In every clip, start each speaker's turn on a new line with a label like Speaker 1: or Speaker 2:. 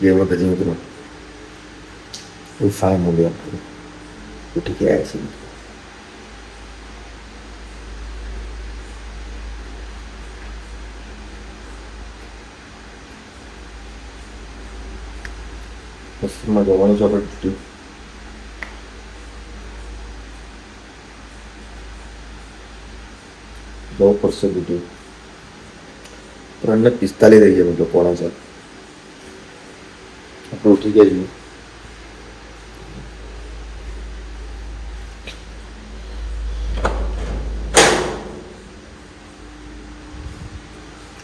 Speaker 1: जय माताजी मित्रों, फाइन हो गया तो ठीक है ऐसे ही। बस मैं जवानी चौपट दो परसेंट वीडियो 3:45 થઈ ગયા મતલબ પોણા 4 આપણે ઉઠી ગયા છીએ।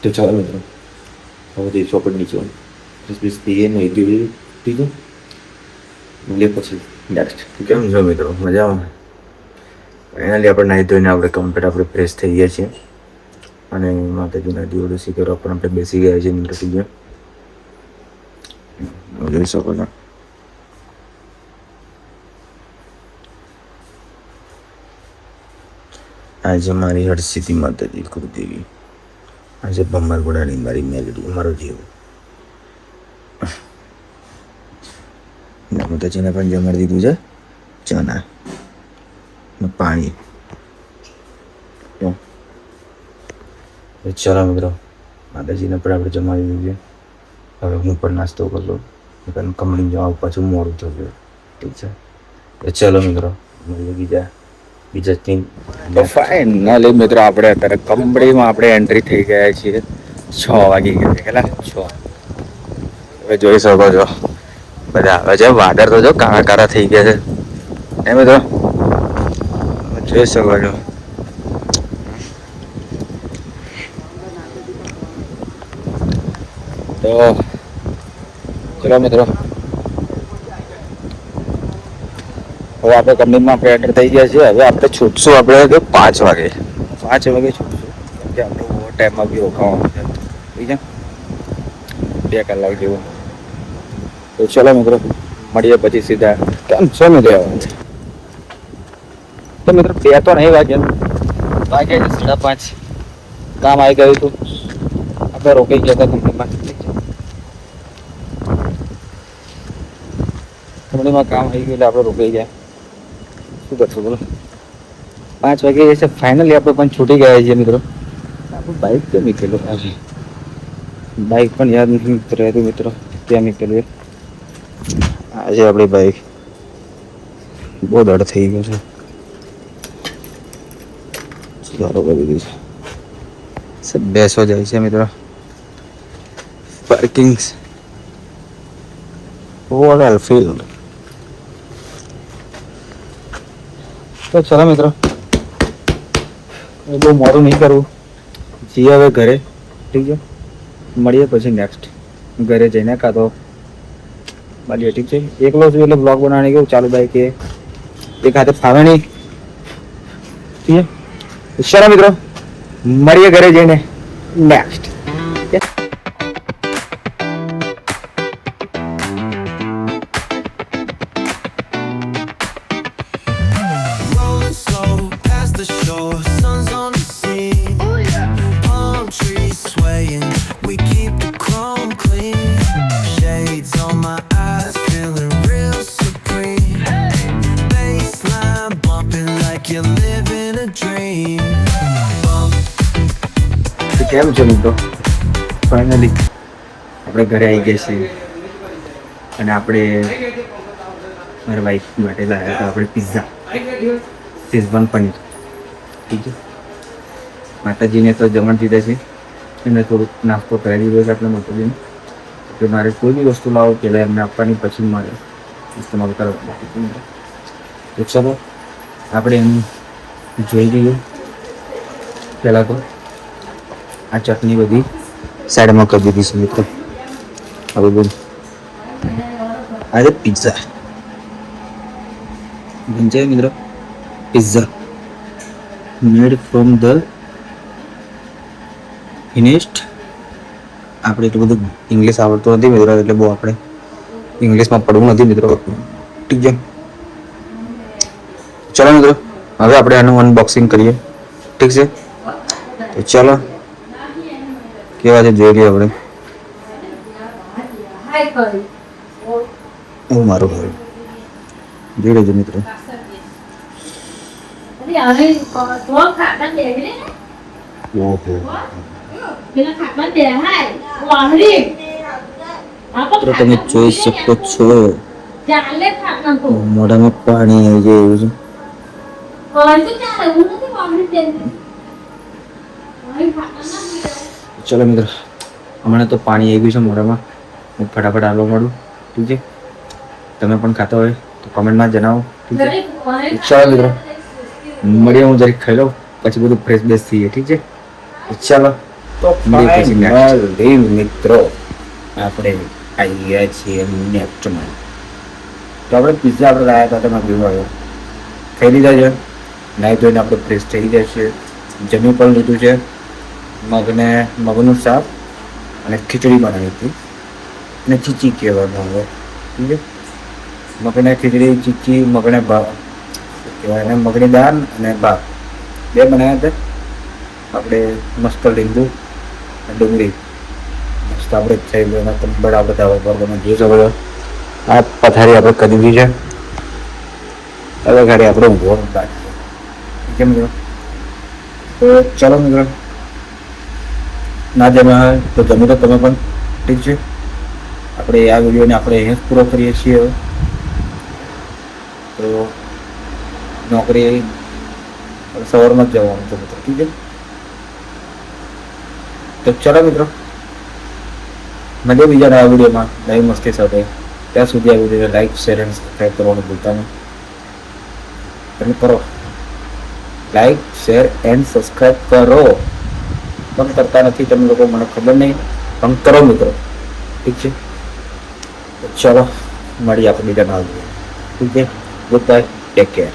Speaker 1: तो चलो मित्रों હવે જે ચોપડ નીચે બસ પીએ નહીં પીવી ઠીક છે મળીએ પછી નેક્સ્ટ। કેમ છો મિત્રો, મજામાં? ફાઇનલી આપણે નાહી ધોઈને આપણે કમ્પ્લીટ આપણે ફ્રેશ થઈ ગયા છીએ અને માતાજીના દિવડોસી કરવા પણ આપણે બેસી ગયા છીએ મિત્રો। ઠીક છે, જોઈ શકો છો આજે મારી હરસિદ્ધિ માતાજી કુળદેવી, આજે ભમરગોડાની મારી મેલડી, મારો જીવ માતાજીને પણ જમાડી દીધું છે ચના ને પાણી। ચાલો મિત્રો માતાજીને પણ આપણે જમાડી દીધું છે। હવે હું પણ નાસ્તો કરી લઉં, કંપની જવા પાછું મોડું થયું। ઠીક છે, ચાલો મિત્રો મળીએ બીજા ટીમ। તો ફાઇનલી મિત્રો આપણે અત્યારે કંપનીમાં આપણે એન્ટ્રી થઈ ગયા છીએ। 6 વાગી ગયા કેટલા 6। હવે જોઈ શકો છો બધા આવે છે, વાદળ તો જો કાળા કાળા થઈ ગયા છે એ મિત્રો જોઈ શકો છો। તો ચલો મિત્રો હવે આપણે કંપનીમાં આપણે એન્ટર થઈ ગયા છીએ। હવે આપણે છૂટશું આપણે 5 વાગે છૂટશું, કે આપણે ઓવર ટાઈમમાં બી રોકાવાનું છે। ઠીક છે, 2 કલાક જેવું। તો ચલો મિત્રો મળીએ પછી સીધા। કેમ છો મિત્રો? તો મિત્રો 2 તો નહીં વાગ્યા છે 5:30। કામ આવી ગયું હતું, આપણે રોકાઈ ગયા હતા કંપનીમાં। કંપનીમાં કામ આવી ગયું એટલે આપણે રોકાઈ ગયા। શું કરશું બોલો, 5 વાગે જશે ફાઇનલી આપણે પણ છૂટી ગયા છીએ મિત્રો। આપણું બાઇક ક્યાં નીકળેલું? આજે બાઇક પણ યાદ નથી રહેતું મિત્રો ક્યાં નીકળ્યું। આજે આપણી બાઇક બહુ દડ થઈ ગયો છે, સુધારો કરી દીધું છે। બેસો જાય છે મિત્રો, પાર્કિંગ ઓવરઓલ ફીલ્ડ। તો ચલો મિત્રો બહુ મોડું નહીં કરવું, જઈએ હવે ઘરે। ઠીક છે, મળીએ પછી નેક્સ્ટ ઘરે જઈને કાં તો મળીએ। ઠીક છે, એકલો છું એટલે બ્લોગ બનાવવાની કેવું ચાલુ થાય કે એક હાથે ફાવે નહીં। ઠીક છે, ચલો મિત્રો મળીએ ઘરે જઈને નેક્સ્ટ। કેમ છે મિત્રો, ફાઇનલી આપણે ઘરે આવી ગયા છીએ અને આપણે મારા વાઈફ માટે લાવ્યા હતા આપણે પિઝા શેઝવાન પનીર। ઠીક છે, માતાજીને તો જમણ દીધા છે, એને થોડુંક નાસ્તો કરાવી દીધો છે આપણે માતાજીને, કે મારે કોઈ બી વસ્તુ લાવો પહેલાં એમને આપવાની પછી મારે ઇસ્તેમાલ કરવાનું। તો ચાલો આપણે એમ જોઈ લઈએ। પહેલાં તો આ ચટણી બધી સાઈડમાં કરી દીધી છે મિત્રો। હવે બોલ આજે પિઝા બનશે મિત્રો, pizza made from the finished. આપણે એટલું બધું ઇંગ્લિશ આવડતું નથી મિત્રો, એટલે બહુ આપણે ઇંગ્લિશમાં પડવું નથી મિત્રો। ઠીક છે, ચલો મિત્રો હવે આપણે આનું અનબોક્સિંગ કરીએ। ઠીક છે, તો ચલો કેવા છે જોઈ લઈએ આપણે। હું મારું ઘર જોઈ લેજો મિત્રો. મિત્રો તમે જોઈ શકો છો મોઢામાં પાણી આવી જાય એવું છે. ચલો મિત્રો હમણાં તો પાણી આવી ગયું છે મોઢામાં. હું ફટાફટ હાલવા માંડું. ઠીક છે, તમે પણ ખાતા હોય તો કમેન્ટમાં જણાવો. ઠીક છે, ચાલો મિત્રો મળીએ. હું જરીક ખાઈ લઉં પછી બધું ફ્રેશ બેસ થઈએ. ઠીક છે, ચાલો મળીએ પછી. મિત્રો આપણે આવી ગયા છીએ નેક્સ્ટમાં. તો આપણે પિઝા આપણે લાવ્યા હતા તમે પીવા આવ્યો ખાઈ લીધા છે. નાહી ધોઈને આપણે ફ્રેશ થઈ ગયા છે. જમી પણ લીધું છે. મગનું શાક અને ખીચડી બનાવી હતી અને ચીચી કહેવામાં આવે. ઠીક છે, મગને ખીચડી, ચીચી, મગને ભાત કહેવાય અને મગની દાળ અને ભાત બે બનાવ્યા હતા આપણે. મસ્ત લીંબુ ડુંગળી મસ્ત આપણે થઈ ગયો કંબળ બધા તમે જોઈ શકો છો. આ પથારી આપણે કરી દીધી છે. હવે ગાડી આપણે ઊભો બાકી છે મિત્રો. તો ચાલો મિત્રો ના જમ્યા હોય તો જમી તો તમે પણ. ઠીક છે, આપણે આ વિડીયોને આપણે અહીંયા જ પૂરો કરીએ છીએ. હવે તો નોકરી સવારમાં જ જવાનું છે મિત્રો. ઠીક છે, તો ચાલો મિત્રો મળીએ બીજા નવા વિડીયોમાં નવી મસ્તી સાથે. ત્યાં સુધી આ વિડીયોને લાઈક, શેર અને સબસ્ક્રાઈબ કરવાનું ભૂલતા નહીં. તમે કરો લાઈક, શેર એન્ડ સબસ્ક્રાઈબ કરો. પણ કરતા નથી તમે લોકો, મને ખબર નહીં, પણ કરો મિત્રો. ઠીક છે, તો ચાલો મળીએ આપણે બીજા નવા વિડીયો. ઠીક છે, ગુડ બાય, ટેક કેર.